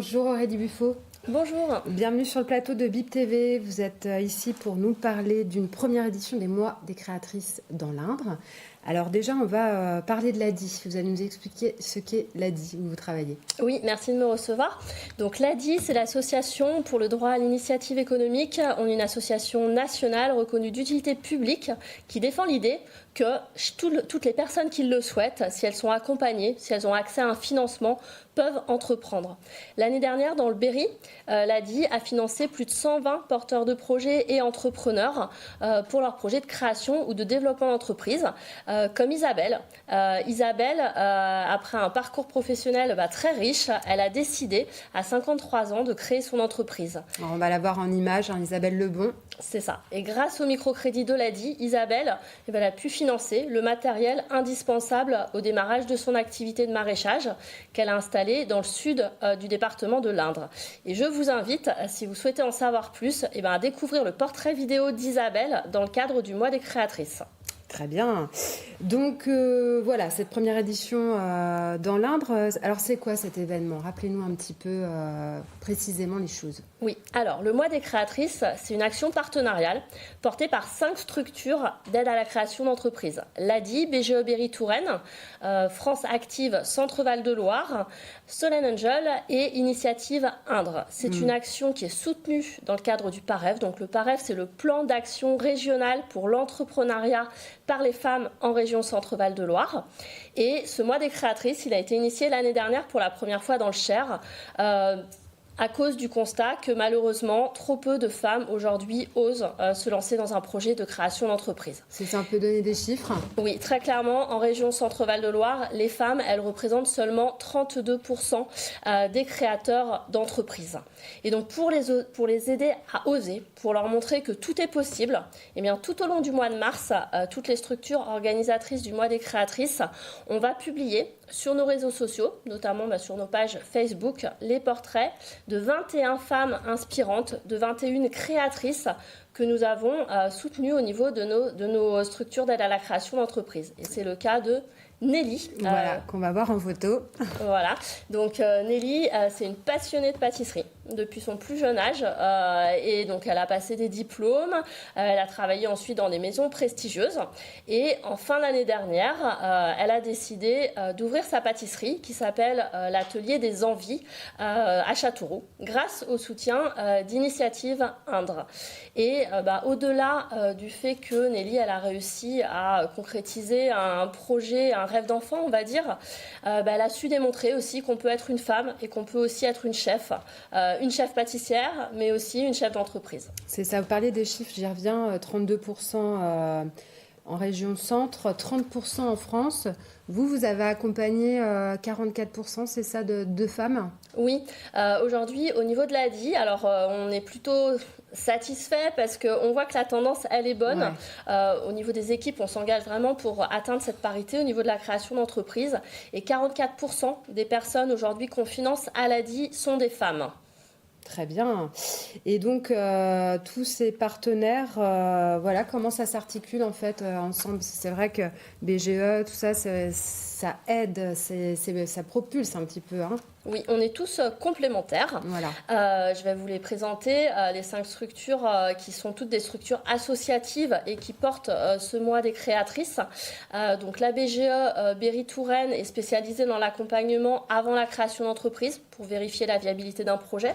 Bonjour Aurélie Buffo. Bonjour. Bienvenue sur le plateau de BIP TV. Vous êtes ici pour nous parler d'une première édition des Mois des créatrices dans l'Indre. Alors déjà, on va parler de l'ADI. Vous allez nous expliquer ce qu'est l'ADI, où vous travaillez. Oui, merci de me recevoir. Donc l'ADI, c'est l'Association pour le droit à l'initiative économique. On est une association nationale reconnue d'utilité publique qui défend l'idée que toutes les personnes qui le souhaitent, si elles sont accompagnées, si elles ont accès à un financement, peuvent entreprendre. L'année dernière, dans le Berry, l'ADI a financé plus de 120 porteurs de projets et entrepreneurs pour leurs projets de création ou de développement d'entreprise, comme Isabelle. Isabelle, après un parcours professionnel très riche, elle a décidé à 53 ans de créer son entreprise. Alors, on va la voir en image, Isabelle Lebon. C'est ça. Et grâce au microcrédit de l'ADI, Isabelle elle a pu financer le matériel indispensable au démarrage de son activité de maraîchage qu'elle a installé dans le sud du département de l'Indre. Et je vous invite, si vous souhaitez en savoir plus, à découvrir le portrait vidéo d'Isabelle dans le cadre du Mois des créatrices. Très bien. Donc voilà, cette première édition dans l'Indre. Alors c'est quoi cet événement? Rappelez-nous un petit peu précisément les choses. Oui, alors le Mois des créatrices, c'est une action partenariale portée par 5 structures d'aide à la création d'entreprises. L'ADI, BGE Berry Touraine, France Active Centre Val de Loire, Solène Angel et Initiative Indre. C'est une action qui est soutenue dans le cadre du PAREF. Donc le PAREF, c'est le plan d'action régional pour l'entrepreneuriat par les femmes en région Centre-Val de Loire. Et ce Mois des créatrices, il a été initié l'année dernière pour la première fois dans le Cher, à cause du constat que malheureusement, trop peu de femmes aujourd'hui osent se lancer dans un projet de création d'entreprise. C'est un peu donner des chiffres? Oui, très clairement, en région Centre-Val de Loire, les femmes, elles représentent seulement 32% des créateurs d'entreprises. Et donc pour les aider à oser, pour leur montrer que tout est possible, eh bien, tout au long du mois de mars, toutes les structures organisatrices du Mois des créatrices, on va publier sur nos réseaux sociaux, notamment sur nos pages Facebook, les portraits de 21 femmes inspirantes, de 21 créatrices que nous avons soutenues au niveau de nos structures d'aide à la création d'entreprise. Et c'est le cas de Nelly. Voilà, qu'on va voir en photo. Voilà, donc Nelly, c'est une passionnée de pâtisserie depuis son plus jeune âge et donc elle a passé des diplômes, elle a travaillé ensuite dans des maisons prestigieuses et en fin d'année dernière, elle a décidé d'ouvrir sa pâtisserie qui s'appelle l'Atelier des Envies à Châteauroux grâce au soutien d'Initiative Indre. Et au-delà du fait que Nelly, elle a réussi à concrétiser un projet, un rêve d'enfant, on va dire, elle a su démontrer aussi qu'on peut être une femme et qu'on peut aussi être une chef pâtissière, mais aussi une chef d'entreprise. C'est ça, vous parlez des chiffres, j'y reviens, 32% en région centre, 30% en France. Vous avez accompagné 44%, c'est ça, de femmes? Oui, aujourd'hui, au niveau de l'ADI, alors on est plutôt satisfait parce qu'on voit que la tendance, elle est bonne. Ouais. Au niveau des équipes, on s'engage vraiment pour atteindre cette parité au niveau de la création d'entreprises. Et 44% des personnes aujourd'hui qu'on finance à l'ADI sont des femmes. Très bien. Et donc, tous ces partenaires, voilà, comment ça s'articule en fait ensemble? C'est vrai que BGE, tout ça, ça aide, ça propulse un petit peu. Hein. Oui, on est tous complémentaires. Voilà. Je vais vous les présenter, les 5 structures qui sont toutes des structures associatives et qui portent ce Mois des créatrices. Donc la BGE Berry Touraine est spécialisée dans l'accompagnement avant la création d'entreprise pour vérifier la viabilité d'un projet.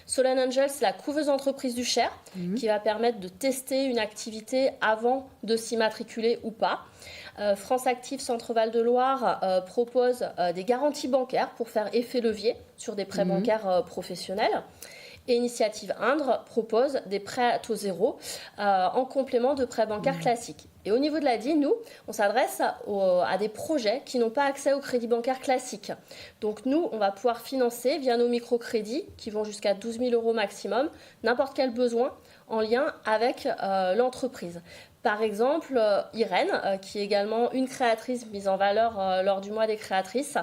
Solène Angel, c'est la couveuse d'entreprise du Cher qui va permettre de tester une activité avant de s'y matriculer ou pas. France Active Centre Val de Loire propose des garanties bancaires pour faire effet levier sur des prêts bancaires professionnels. Et Initiative Indre propose des prêts à taux zéro en complément de prêts bancaires classiques. Et au niveau de l'ADI, nous, on s'adresse à des projets qui n'ont pas accès au crédit bancaire classique. Donc nous, on va pouvoir financer via nos microcrédits qui vont jusqu'à 12 000 € maximum, n'importe quel besoin en lien avec l'entreprise. Par exemple, Irène, qui est également une créatrice mise en valeur lors du Mois des créatrices,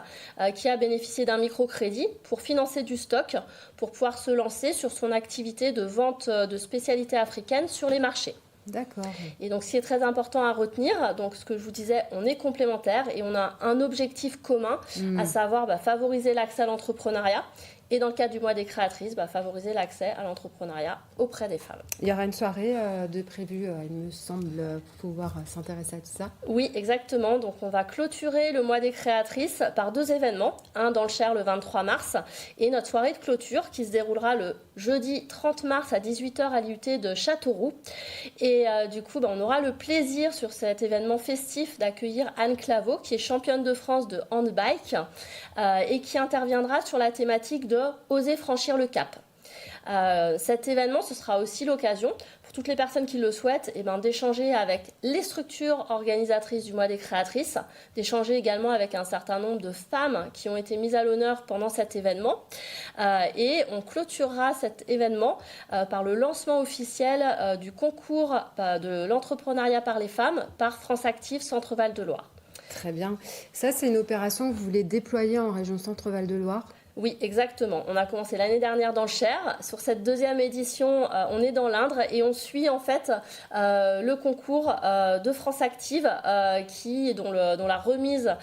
qui a bénéficié d'un microcrédit pour financer du stock, pour pouvoir se lancer sur son activité de vente de spécialités africaines sur les marchés. D'accord. Et donc, ce qui est très important à retenir, donc ce que je vous disais, on est complémentaires et on a un objectif commun, à savoir favoriser l'accès à l'entrepreneuriat Et dans le cadre du mois des créatrices, favoriser l'accès à l'entrepreneuriat auprès des femmes. Il y aura une soirée de prévue, il me semble, pour pouvoir s'intéresser à tout ça. Oui, exactement. Donc on va clôturer le mois des créatrices par 2 événements. Un dans le Cher le 23 mars et notre soirée de clôture qui se déroulera le jeudi 30 mars à 18h à l'IUT de Châteauroux. Et du coup, on aura le plaisir sur cet événement festif d'accueillir Anne Claveau, qui est championne de France de handbike et qui interviendra sur la thématique de oser franchir le cap. Cet événement, ce sera aussi l'occasion pour toutes les personnes qui le souhaitent d'échanger avec les structures organisatrices du mois des créatrices, d'échanger également avec un certain nombre de femmes qui ont été mises à l'honneur pendant cet événement. Et on clôturera cet événement par le lancement officiel du concours de l'entrepreneuriat par les femmes par France Active Centre Val de Loire. Très bien. Ça, c'est une opération que vous voulez déployer en région Centre Val de Loire ? Oui, exactement. On a commencé l'année dernière dans le Cher. Sur cette 2e édition, on est dans l'Indre et on suit en fait le concours de France Active dont la remise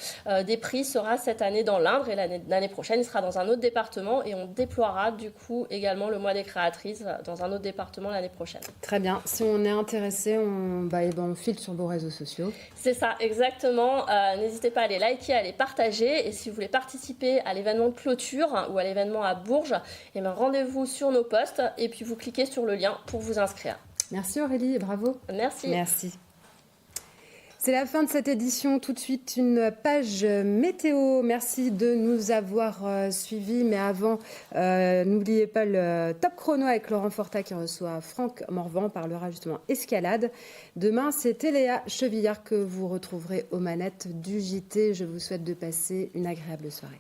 des prix sera cette année dans l'Indre et l'année prochaine, il sera dans un autre département et on déploiera du coup également le mois des créatrices dans un autre département l'année prochaine. Très bien. Si on est intéressé, on file sur vos réseaux sociaux. C'est ça, exactement. N'hésitez pas à les liker, à les partager et si vous voulez participer à l'événement de clôture ou à l'événement à Bourges, rendez-vous sur nos posts et puis vous cliquez sur le lien pour vous inscrire. Merci Aurélie et bravo. Merci. Merci. C'est la fin de cette édition. Tout de suite, une page météo. Merci de nous avoir suivis. Mais avant, n'oubliez pas le top chrono avec Laurent Forta qui reçoit Franck Morvan. On parlera justement escalade. Demain, c'est Téléa Chevillard que vous retrouverez aux manettes du JT. Je vous souhaite de passer une agréable soirée.